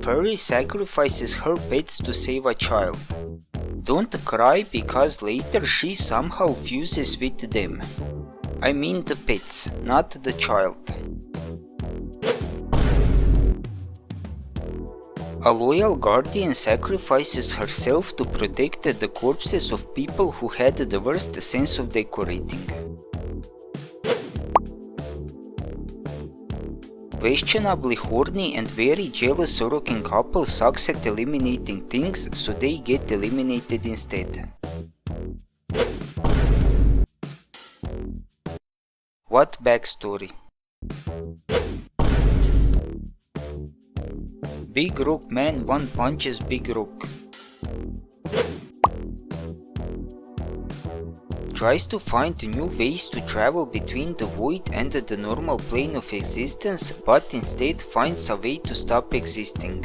Fairy sacrifices her pets to save a child. Don't cry because later she somehow fuses with them. I mean the pets, not the child. A loyal guardian sacrifices herself to protect the corpses of people who had the worst sense of decorating. Questionably horny and very jealous Orokin couple sucks at eliminating things, so they get eliminated instead. What backstory? Big Rock Man one punches Big Rock. Tries to find new ways to travel between the void and the normal plane of existence, but instead finds a way to stop existing.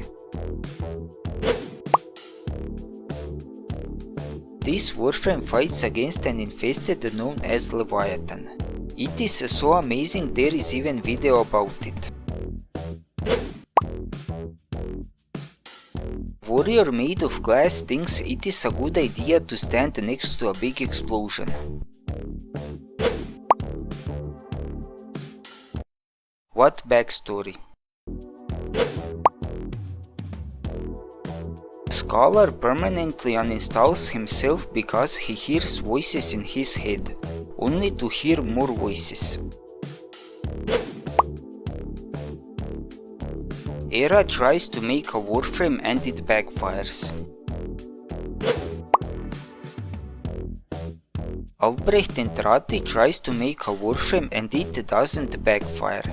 This Warframe fights against an infested known as Leviathan. It is so amazing there is even video about it. Warrior made of glass thinks it is a good idea to stand next to a big explosion. What backstory? Scholar permanently uninstalls himself because he hears voices in his head, only to hear more voices. Era tries to make a Warframe and it backfires. Albrecht and Rati tries to make a Warframe and it doesn't backfire.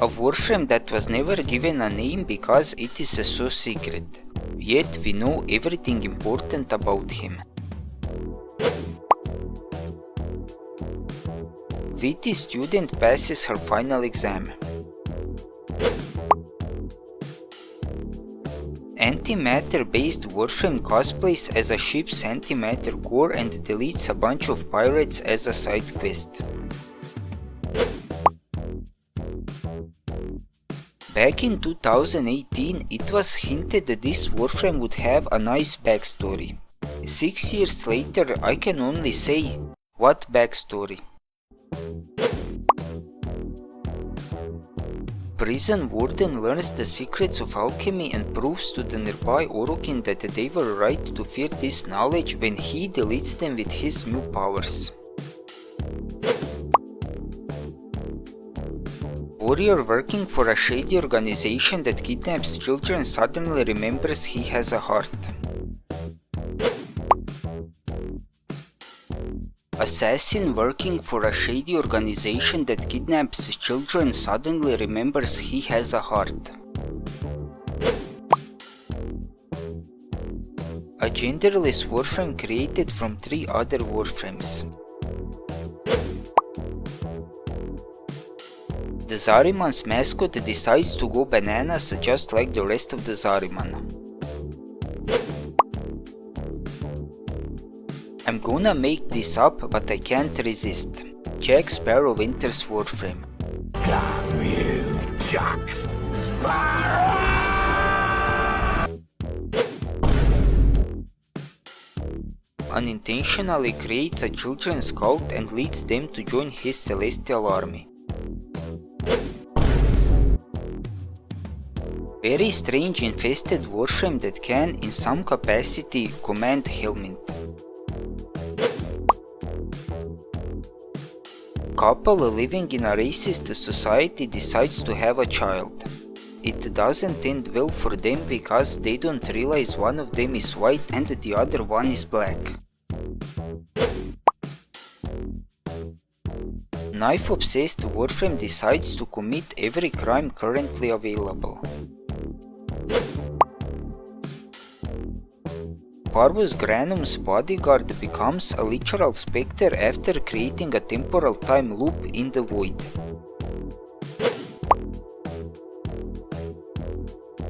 A Warframe that was never given a name because it is so secret, yet we know everything important about him. Witty student passes her final exam. Antimatter-based Warframe cosplays as a ship's antimatter core and deletes a bunch of pirates as a side quest. Back in 2018, it was hinted that this Warframe would have a nice backstory. 6 years later, I can only say, what backstory? Prison warden learns the secrets of alchemy and proves to the nearby Orokin that they were right to fear this knowledge when he deletes them with his new powers. Warrior working for a shady organization that kidnaps children suddenly remembers he has a heart. Assassin working for a shady organization that kidnaps children suddenly remembers he has a heart. A genderless Warframe created from 3 other Warframes. The Zariman's mascot decides to go bananas just like the rest of the Zariman. I'm gonna make this up, but I can't resist. Jack Sparrow enters Warframe. Damn you, Jack Sparrow! Unintentionally creates a children's cult and leads them to join his celestial army. Very strange infested Warframe that can, in some capacity, command Helminth. Couple living in a racist society decides to have a child. It doesn't end well for them because they don't realize one of them is white and the other one is black. Knife-obsessed Warframe decides to commit every crime currently available. Parvus Granum's bodyguard becomes a literal spectre after creating a temporal time loop in the void.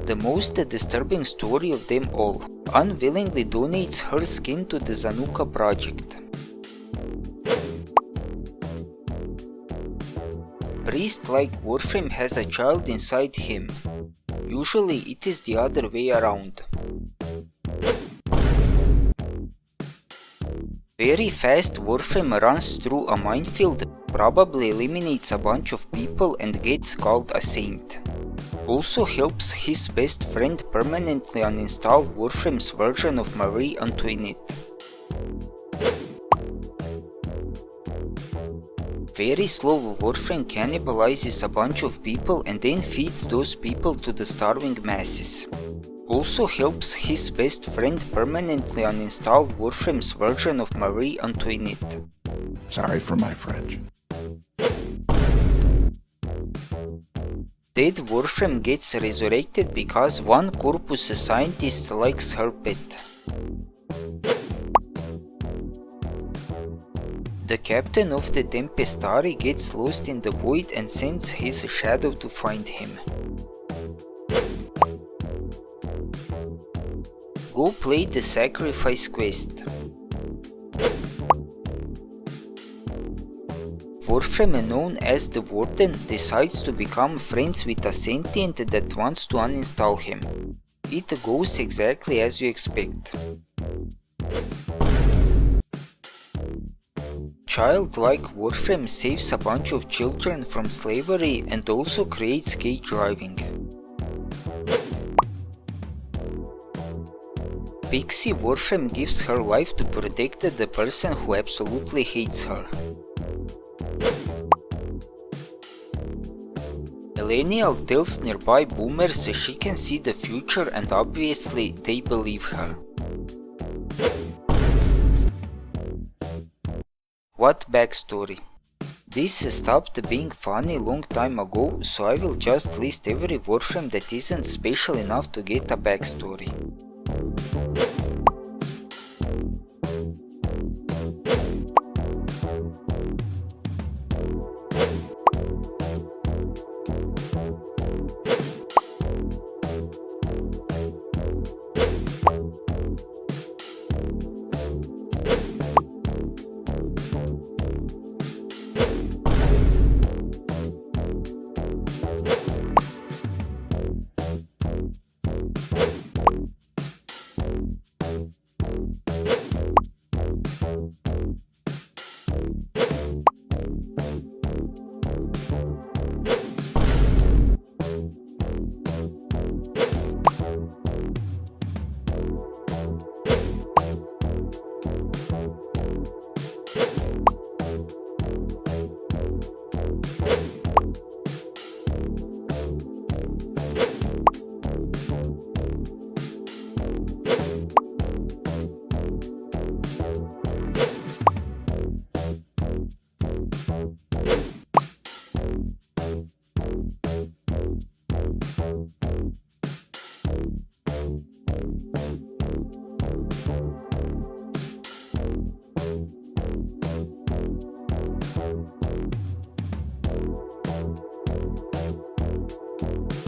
The most disturbing story of them all, unwillingly donates her skin to the Zanuka project. priest-like Warframe has a child inside him. Usually it is the other way around. Very fast Warframe runs through a minefield, probably eliminates a bunch of people and gets called a saint. Also helps his best friend permanently uninstall Warframe's version of Marie Antoinette. Very slow Warframe cannibalizes a bunch of people and then feeds those people to the starving masses. Also helps his best friend permanently uninstall Warframe's version of Marie Antoinette. Sorry for my French. Dead Warframe gets resurrected because one corpus scientist likes her pet. The captain of the Tempestari gets lost in the void and sends his shadow to find him. Go play the sacrifice quest. Warframe, known as the Warden, decides to become friends with a sentient that wants to uninstall him. It goes exactly as you expect. Childlike Warframe saves a bunch of children from slavery and also creates gay driving. Pixie Warframe gives her life to protect the person who absolutely hates her. Millennial tells nearby boomers she can see the future and obviously they believe her. What backstory? This stopped being funny long time ago, so I will just list every Warframe that isn't special enough to get a backstory.